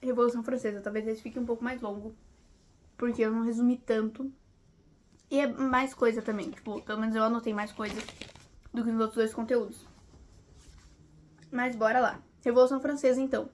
Revolução Francesa. Talvez esse fique um pouco mais longo, porque eu não resumi tanto. E é mais coisa também, tipo, pelo menos eu anotei mais coisa do que nos outros 2 conteúdos. Mas bora lá. Revolução Francesa, então.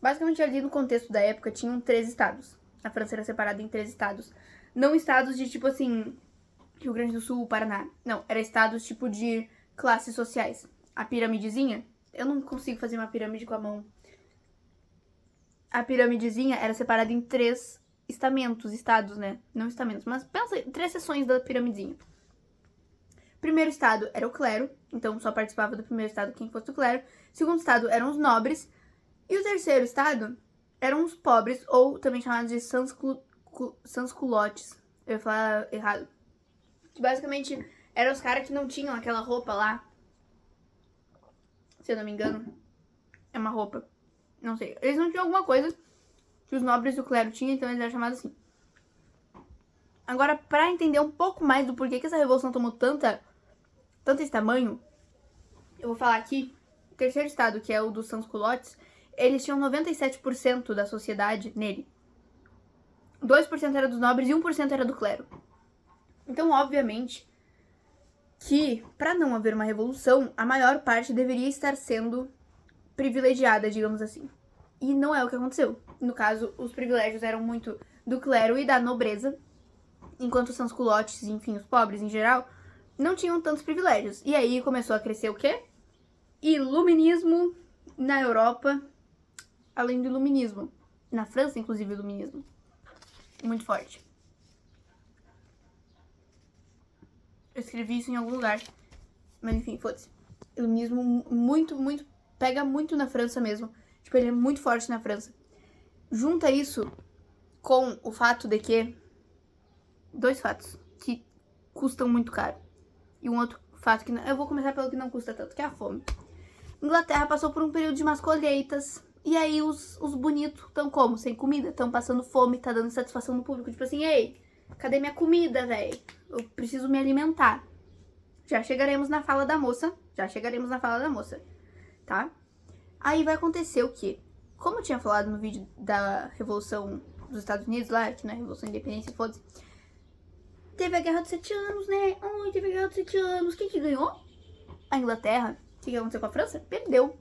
Basicamente, ali no contexto da época, tinham 3 estados. A França era separada em 3 estados. Não estados de, tipo assim, Rio Grande do Sul, Paraná. Não, era estados, tipo, de classes sociais. A piramidezinha, eu não consigo fazer uma pirâmide com a mão. A piramidezinha era separada em 3 estados, né? Não estamentos, mas pensa, 3 seções da piramidezinha. Primeiro estado era o clero, então só participava do primeiro estado quem fosse do clero. Segundo estado eram os nobres. E o terceiro estado eram os pobres, ou também chamados de sansculotes. Eu ia falar errado. Que basicamente eram os caras que não tinham aquela roupa lá. Se eu não me engano. É uma roupa. Não sei. Eles não tinham alguma coisa que os nobres do clero tinham, então eles eram chamados assim. Agora, pra entender um pouco mais do porquê que essa revolução tomou tanto esse tamanho, eu vou falar aqui. O terceiro estado, que é o dos sansculotes, eles tinham 97% da sociedade nele. 2% era dos nobres e 1% era do clero. Então, obviamente, que pra não haver uma revolução, a maior parte deveria estar sendo privilegiada, digamos assim. E não é o que aconteceu. No caso, os privilégios eram muito do clero e da nobreza, enquanto os sansculotes, enfim, os pobres em geral, não tinham tantos privilégios. E aí começou a crescer o quê? Iluminismo na Europa, além do iluminismo. Na França, inclusive, o iluminismo. Muito forte. Eu escrevi isso em algum lugar. Mas enfim, foda-se. Iluminismo muito, pega muito na França mesmo. Tipo, ele é muito forte na França. Junta isso com o fato de que... 2 fatos que custam muito caro. E um outro fato que... Eu vou começar pelo que não custa tanto, que é a fome. Inglaterra passou por um período de más colheitas. E aí os bonitos estão como? Sem comida, estão passando fome, tá dando satisfação no público. Tipo assim, ei, cadê minha comida, velho? Eu preciso me alimentar. Já chegaremos na fala da moça. Tá? Aí vai acontecer o quê? Como eu tinha falado no vídeo da Revolução dos Estados Unidos lá, que não é Revolução da Independência, foda-se. Teve a Guerra dos 7 anos, né? Ai, teve a Guerra dos 7 anos. Quem que ganhou? A Inglaterra. O que aconteceu com a França? Perdeu.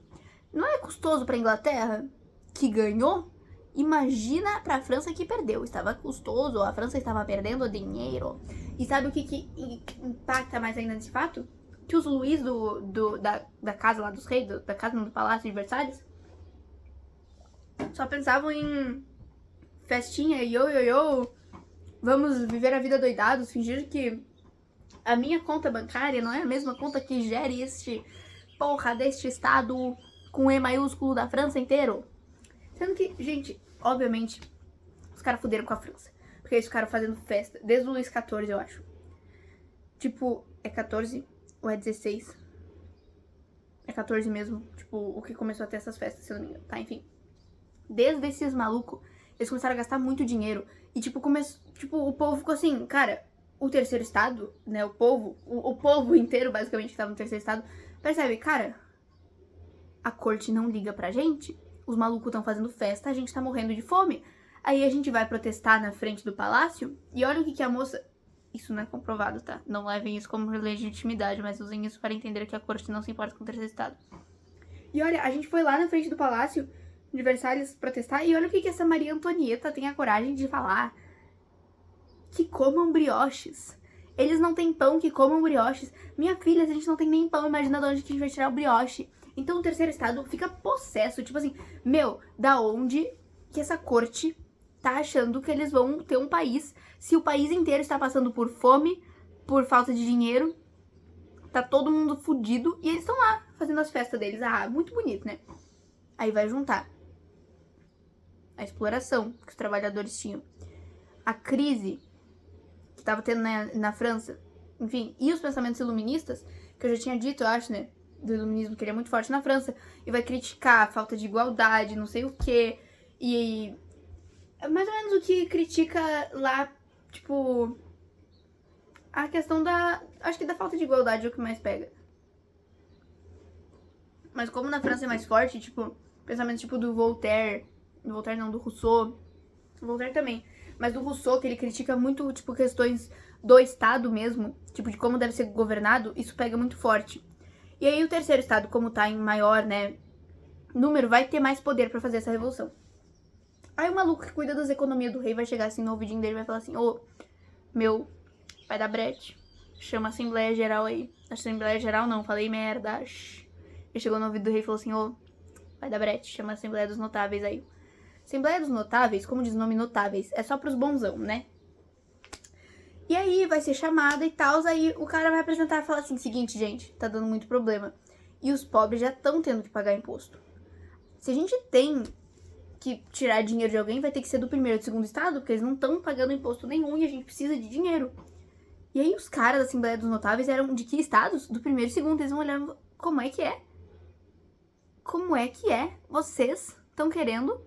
Não é custoso pra Inglaterra que ganhou? Imagina pra França que perdeu. Estava custoso, a França estava perdendo dinheiro. E sabe o que impacta mais ainda nesse fato? Que os Luís da casa lá dos reis, da casa do Palácio de Versalhes, só pensavam em festinha, yo, vamos viver a vida doidados, fingir que a minha conta bancária não é a mesma conta que gere este porra deste estado com E maiúsculo da França inteiro. Sendo que, gente, obviamente, os caras fuderam com a França. Porque eles ficaram fazendo festa desde o Luís XIV, eu acho. Tipo, é 14 ou é 16? É 14 mesmo, tipo, o que começou a ter essas festas, se eu não me engano, tá? Enfim. Desde esses malucos, eles começaram a gastar muito dinheiro. E, tipo, o povo ficou assim, cara, o terceiro estado, né, o povo inteiro, basicamente, que tava no terceiro estado, percebe, cara, a corte não liga pra gente, os malucos estão fazendo festa, a gente tá morrendo de fome. Aí a gente vai protestar na frente do palácio, e olha o que a moça... Isso não é comprovado, tá? Não levem isso como legitimidade, mas usem isso para entender que a corte não se importa com o terceiro estado. E olha, a gente foi lá na frente do palácio de Versalhes protestar, e olha o que essa Maria Antonieta tem a coragem de falar. Que comam brioches. Eles não têm pão, que comam brioches. Minha filha, se a gente não tem nem pão, imagina de onde que a gente vai tirar o brioche. Então o terceiro estado fica possesso, tipo assim, meu, da onde que essa corte tá achando que eles vão ter um país, se o país inteiro está passando por fome, por falta de dinheiro, tá todo mundo fudido, e eles estão lá fazendo as festas deles. Ah, muito bonito, né? Aí vai juntar a exploração que os trabalhadores tinham, a crise que tava tendo na França, enfim, e os pensamentos iluministas, que eu já tinha dito, eu acho, né, do iluminismo, que ele é muito forte na França, e vai criticar a falta de igualdade, não sei o quê, e é mais ou menos o que critica lá, tipo, a questão acho que da falta de igualdade é o que mais pega. Mas como na França é mais forte, tipo, pensamento tipo do Voltaire, Voltaire não, do Rousseau. Voltaire também. Mas do Rousseau, que ele critica muito, tipo, questões do Estado mesmo, tipo, de como deve ser governado, isso pega muito forte. E aí o terceiro Estado, como tá em maior, né, número, vai ter mais poder pra fazer essa revolução. Aí o maluco que cuida das economias do rei vai chegar assim no ouvidinho dele e vai falar assim, ô, meu, vai dar brete, chama a Assembleia Geral aí. Assembleia Geral não, falei merda. Ele chegou no ouvido do rei e falou assim, ô, vai dar brete, chama a Assembleia dos Notáveis aí. Assembleia dos Notáveis, como diz o nome Notáveis, é só pros bonzão, né? E aí vai ser chamada e tal, aí o cara vai apresentar e falar assim, seguinte, gente, tá dando muito problema. E os pobres já estão tendo que pagar imposto. Se a gente tem que tirar dinheiro de alguém, vai ter que ser do primeiro e do segundo estado, porque eles não estão pagando imposto nenhum e a gente precisa de dinheiro. E aí os caras da Assembleia dos Notáveis eram de que estados? Do primeiro e segundo. Eles vão olhando, como é que é? Como é que é? Vocês estão querendo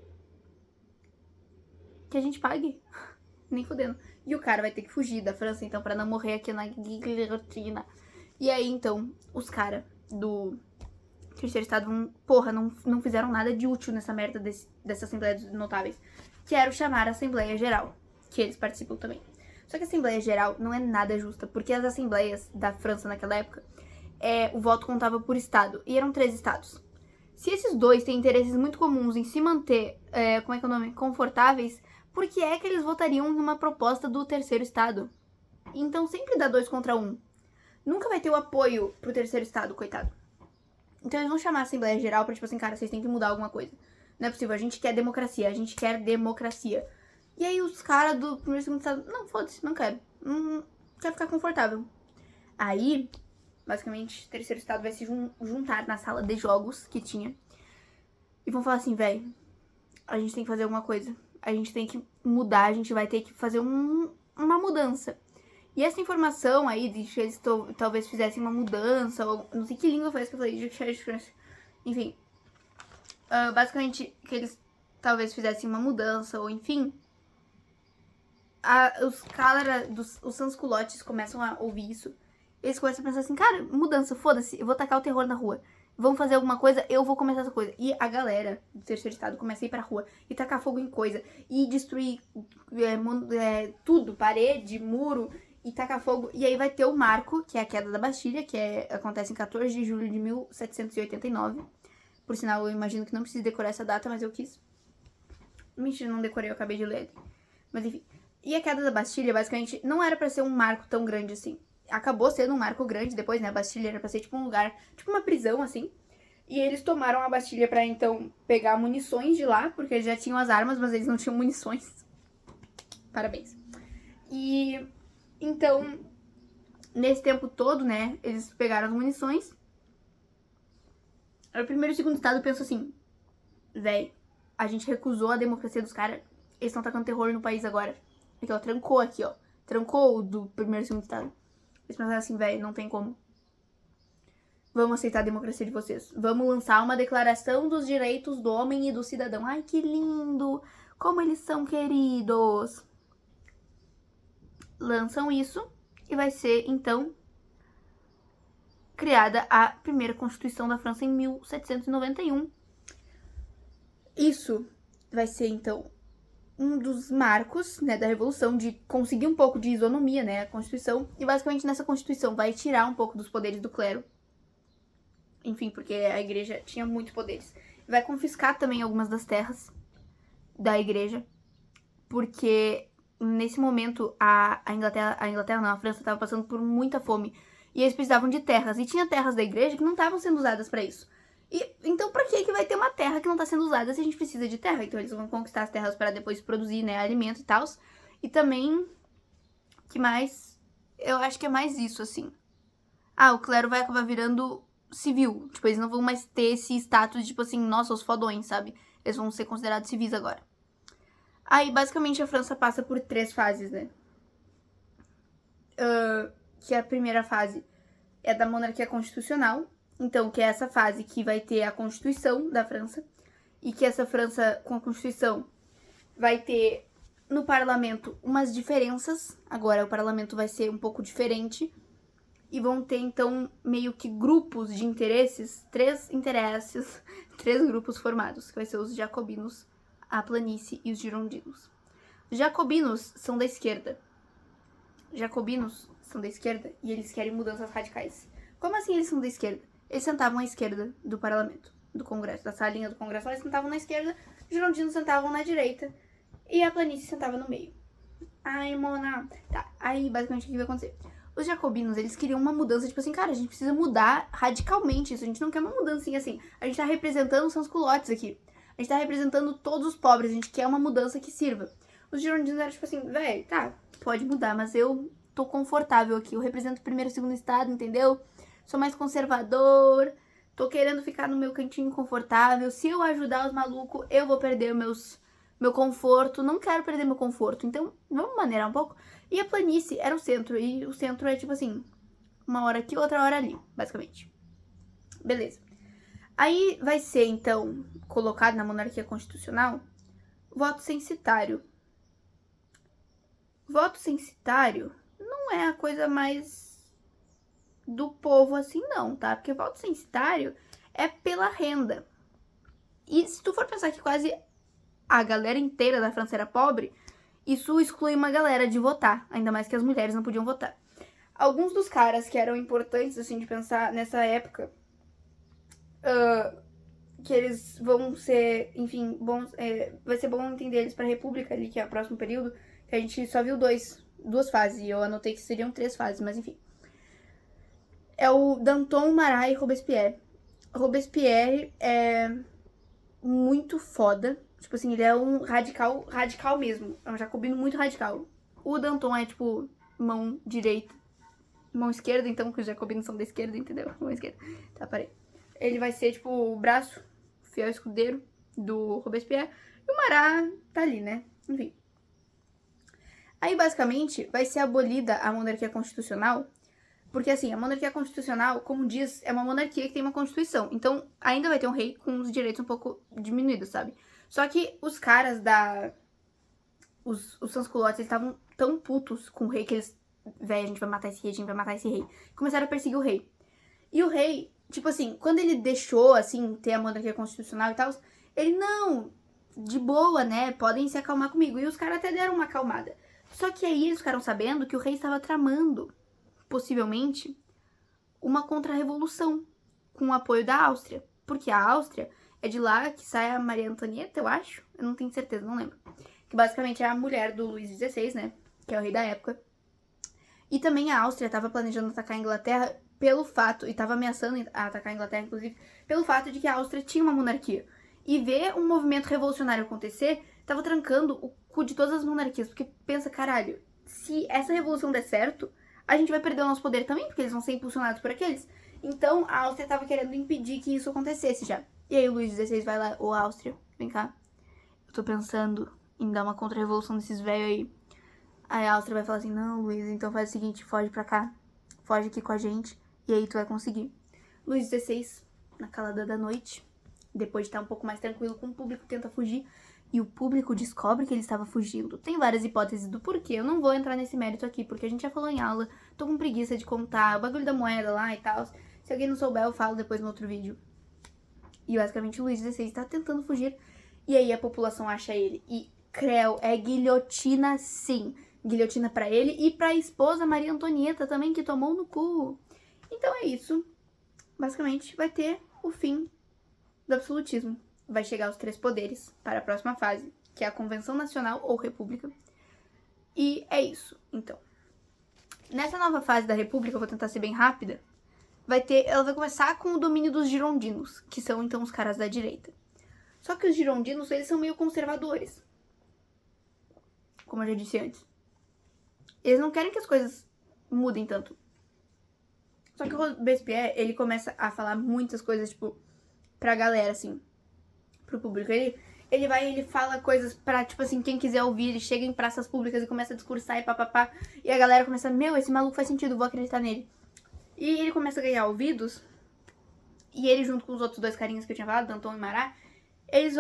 que a gente pague? Nem fudendo. E o cara vai ter que fugir da França, então, pra não morrer aqui na guilhotina. E aí, então, os caras do terceiro estado vão, porra, não fizeram nada de útil nessa merda dessa Assembleia dos Notáveis. Quero chamar a Assembleia Geral, que eles participam também. Só que a Assembleia Geral não é nada justa, porque as assembleias da França naquela época, o voto contava por estado, e eram 3 estados. Se esses dois têm interesses muito comuns em se manter, como é que é o nome? Confortáveis, por que é que eles votariam numa proposta do terceiro estado? Então sempre dá 2 contra 1. Nunca vai ter o apoio pro terceiro estado, coitado. Então eles vão chamar a Assembleia Geral pra, tipo assim, cara, vocês têm que mudar alguma coisa. Não é possível, a gente quer democracia, a gente quer democracia. E aí os caras do primeiro e segundo estado, não, foda-se, não quero. Quer ficar confortável. Aí, basicamente, o terceiro estado vai se juntar na sala de jogos que tinha. E vão falar assim, velho, a gente tem que fazer alguma coisa. A gente tem que mudar, a gente vai ter que fazer uma mudança. E essa informação aí de que eles talvez fizessem uma mudança, ou não sei que língua foi essa que eu falei, enfim. Basicamente, que eles talvez fizessem uma mudança, ou enfim. Os sans-culottes começam a ouvir isso. Eles começam a pensar assim, cara, mudança, foda-se, eu vou tacar o terror na rua. Vamos fazer alguma coisa, eu vou começar essa coisa. E a galera do terceiro estado começa a ir pra rua e tacar fogo em coisa. E destruir tudo, parede, muro, e tacar fogo. E aí vai ter o marco, que é a queda da Bastilha, que acontece em 14 de julho de 1789. Por sinal, eu imagino que não precise decorar essa data, mas eu quis. Mentira, não decorei, eu acabei de ler. Mas enfim. E a queda da Bastilha, basicamente, não era pra ser um marco tão grande assim. Acabou sendo um marco grande depois, né? A Bastilha era pra ser tipo um lugar, tipo uma prisão, assim. E eles tomaram a Bastilha pra, então, pegar munições de lá, porque eles já tinham as armas, mas eles não tinham munições. Parabéns. E, então, nesse tempo todo, né, eles pegaram as munições. Aí o primeiro e o segundo estado pensam assim, véi, a gente recusou a democracia dos caras, eles estão tacando terror no país agora. Então, ó, trancou aqui, ó. Trancou o do primeiro e segundo estado. Eles pensaram assim, velho, não tem como. Vamos aceitar a democracia de vocês. Vamos lançar uma declaração dos direitos do homem e do cidadão. Ai, que lindo! Como eles são queridos! Lançam isso e vai ser, então, criada a primeira Constituição da França em 1791. Isso vai ser, então, um dos marcos, né, da Revolução, de conseguir um pouco de isonomia, né, a Constituição. E basicamente nessa Constituição vai tirar um pouco dos poderes do clero. Enfim, porque a igreja tinha muitos poderes. Vai confiscar também algumas das terras da igreja, porque nesse momento a França estava passando por muita fome. E eles precisavam de terras. E tinha terras da igreja que não estavam sendo usadas para isso. E então pra que vai ter uma terra que não tá sendo usada se a gente precisa de terra? Então eles vão conquistar as terras para depois produzir, né, alimento e tal. E também, que mais? Eu acho que é mais isso, assim. O clero vai acabar virando civil. Tipo, eles não vão mais ter esse status de, tipo assim, nossa, os fodões, sabe? Eles vão ser considerados civis agora. Aí, basicamente, a França passa por 3 fases, né? Que a primeira fase é da monarquia constitucional. Então, que é essa fase que vai ter a Constituição da França. E que essa França, com a Constituição, vai ter no parlamento umas diferenças. Agora, o parlamento vai ser um pouco diferente. E vão ter, então, meio que grupos de interesses. 3 grupos formados. Que vai ser os jacobinos, a planície e os girondinos. Os jacobinos são da esquerda. Jacobinos são da esquerda e eles querem mudanças radicais. Como assim eles são da esquerda? Eles sentavam à esquerda do parlamento, do congresso, da salinha do congresso. Eles sentavam na esquerda, os girondinos sentavam na direita e a planície sentava no meio. Ai, Mona. Tá, aí basicamente o que vai acontecer? Os jacobinos, eles queriam uma mudança, tipo assim, cara, a gente precisa mudar radicalmente isso. A gente não quer uma mudança assim. A gente tá representando os sans-culottes aqui. A gente tá representando todos os pobres. A gente quer uma mudança que sirva. Os girondinos eram tipo assim, velho, tá, pode mudar, mas eu tô confortável aqui. Eu represento o primeiro e segundo estado, entendeu? Sou mais conservador. Tô querendo ficar no meu cantinho confortável. Se eu ajudar os malucos, eu vou perder meu conforto. Não quero perder meu conforto. Então, vamos maneirar um pouco. E a planície era o centro. E o centro é tipo assim, uma hora aqui, outra hora ali, basicamente. Beleza. Aí vai ser, então, colocado na monarquia constitucional, voto censitário. Voto censitário não é a coisa mais do povo assim não, tá? Porque voto censitário é pela renda. E se tu for pensar que quase a galera inteira da França era pobre, isso exclui uma galera de votar, ainda mais que as mulheres não podiam votar. Alguns dos caras que eram importantes, assim, de pensar nessa época, que eles vão ser, enfim, bons, vai ser bom entender eles pra República ali, que é o próximo período, que a gente só viu duas fases, e eu anotei que seriam 3 fases, mas enfim. É o Danton, Marat e Robespierre. Robespierre é muito foda, tipo assim, ele é um radical mesmo, é um jacobino muito radical. O Danton é, tipo, mão direita, mão esquerda, então, que os jacobinos são da esquerda, entendeu? Mão esquerda. Tá, parei. Ele vai ser, tipo, o braço, fiel escudeiro do Robespierre. E o Marat tá ali, né? Enfim. Aí, basicamente, vai ser abolida a monarquia constitucional. Porque, assim, a monarquia constitucional, como diz, é uma monarquia que tem uma constituição. Então, ainda vai ter um rei com os direitos um pouco diminuídos, sabe? Só que os caras os sans-culottes, eles estavam tão putos com o rei que eles... Véi, a gente vai matar esse rei, a gente vai matar esse rei. Começaram a perseguir o rei. E o rei, tipo assim, quando ele deixou, assim, ter a monarquia constitucional e tal, ele, não, de boa, né, podem se acalmar comigo. E os caras até deram uma acalmada. Só que aí eles ficaram sabendo que o rei estava tramando, possivelmente, uma contra-revolução com o apoio da Áustria. Porque a Áustria é de lá que sai a Maria Antonieta, eu acho. Eu não tenho certeza, não lembro. Que basicamente é a mulher do Luís XVI, né, que é o rei da época. E também a Áustria estava planejando atacar a Inglaterra pelo fato, e estava ameaçando atacar a Inglaterra, inclusive, pelo fato de que a Áustria tinha uma monarquia. E ver um movimento revolucionário acontecer, estava trancando o cu de todas as monarquias. Porque pensa, caralho, se essa revolução der certo, a gente vai perder o nosso poder também, porque eles vão ser impulsionados por aqueles. Então, a Áustria estava querendo impedir que isso acontecesse já. E aí o Luís XVI vai lá, ô Áustria, vem cá. Eu tô pensando em dar uma contra-revolução desses velhos aí. Aí a Áustria vai falar assim, não, Luiz, então faz o seguinte, foge pra cá, foge aqui com a gente, e aí tu vai conseguir. Luís XVI, na calada da noite, depois de estar um pouco mais tranquilo com o público, tenta fugir, e o público descobre que ele estava fugindo. Tem várias hipóteses do porquê, eu não vou entrar nesse mérito aqui, porque a gente já falou em aula, tô com preguiça de contar o bagulho da moeda lá e tal. Se alguém não souber, eu falo depois no outro vídeo. E basicamente o Luís XVI está tentando fugir, e aí a população acha ele, e creu, é guilhotina sim. Guilhotina pra ele e pra esposa Maria Antonieta também, que tomou no cu. Então é isso. Basicamente, vai ter o fim do absolutismo. Vai chegar aos 3 poderes para a próxima fase, que é a Convenção Nacional ou República. E é isso, então. Nessa nova fase da República, eu vou tentar ser bem rápida, ela vai começar com o domínio dos girondinos, que são, então, os caras da direita. Só que os girondinos, eles são meio conservadores. Como eu já disse antes. Eles não querem que as coisas mudem tanto. Só que o Robespierre, ele começa a falar muitas coisas, tipo, pra galera, assim, pro público. Ele fala coisas pra, tipo assim, quem quiser ouvir, ele chega em praças públicas e começa a discursar e papapá. E a galera começa, meu, esse maluco faz sentido, vou acreditar nele. E ele começa a ganhar ouvidos. E ele, junto com os outros 2 carinhas que eu tinha falado, Danton e Marat, eles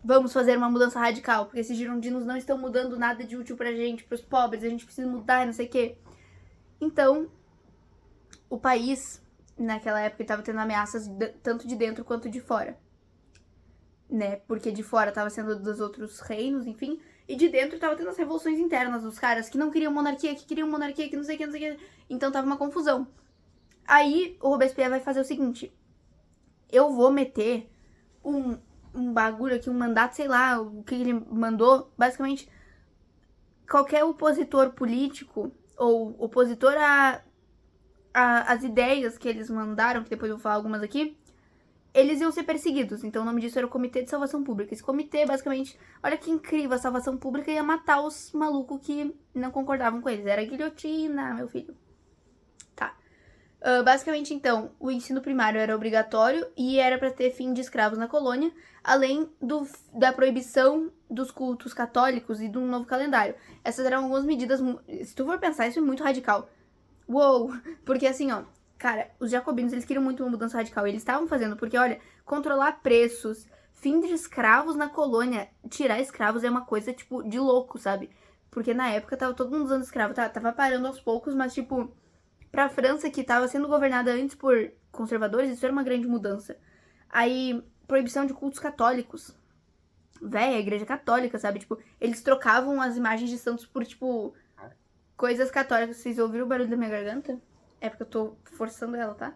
vamos fazer uma mudança radical, porque esses girondinos não estão mudando nada de útil pra gente, pros pobres, a gente precisa mudar, não sei o quê. Então, o país, naquela época, estava tendo ameaças tanto de dentro quanto de fora. né? Porque de fora tava sendo dos outros reinos, enfim. E de dentro tava tendo as revoluções internas dos caras que não queriam monarquia, que não sei o que, não sei o que. Então tava uma confusão. Aí o Robespierre vai fazer o seguinte: eu vou meter um bagulho aqui, um mandato, sei lá, o que ele mandou. Basicamente, qualquer opositor político ou opositor às ideias que eles mandaram, que depois eu vou falar algumas aqui, eles iam ser perseguidos. Então o nome disso era o Comitê de Salvação Pública. Esse comitê, basicamente, olha que incrível, a salvação pública ia matar os malucos que não concordavam com eles. Era guilhotina, meu filho. Tá. Basicamente, então, o ensino primário era obrigatório e era para ter fim de escravos na colônia, além da proibição dos cultos católicos e de um novo calendário. Essas eram algumas medidas, se tu for pensar, isso é muito radical. Uou! Porque assim, ó, cara, os jacobinos, eles queriam muito uma mudança radical. Eles estavam fazendo, porque, olha, controlar preços, fim de escravos na colônia, tirar escravos é uma coisa, tipo, de louco, sabe? Porque na época tava todo mundo usando escravo, tava parando aos poucos, mas, tipo, pra França, que tava sendo governada antes por conservadores, isso era uma grande mudança. Aí, proibição de cultos católicos. Véi, a igreja católica, sabe? Tipo, eles trocavam as imagens de santos por, tipo, coisas católicas. Vocês ouviram o barulho da minha garganta? É porque eu tô forçando ela, tá?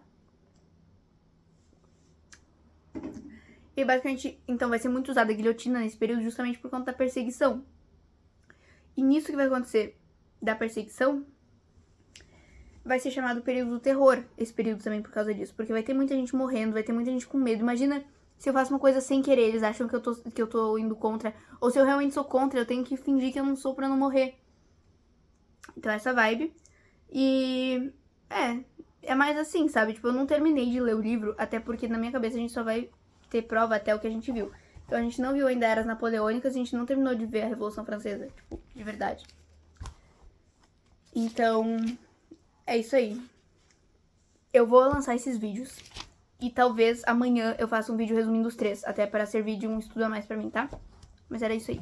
E basicamente, então, vai ser muito usada a guilhotina nesse período justamente por conta da perseguição. E nisso que vai acontecer da perseguição, vai ser chamado período do terror, esse período também por causa disso. Porque vai ter muita gente morrendo, vai ter muita gente com medo. Imagina se eu faço uma coisa sem querer, eles acham que eu tô indo contra. Ou se eu realmente sou contra, eu tenho que fingir que eu não sou pra não morrer. Então essa vibe. E é mais assim, sabe? Tipo, eu não terminei de ler o livro, até porque na minha cabeça a gente só vai ter prova até o que a gente viu. Então a gente não viu ainda eras napoleônicas, a gente não terminou de ver a Revolução Francesa, tipo, de verdade. Então, é isso aí. Eu vou lançar esses vídeos e talvez amanhã eu faça um vídeo resumindo os três, até para servir de um estudo a mais pra mim, tá? Mas era isso aí.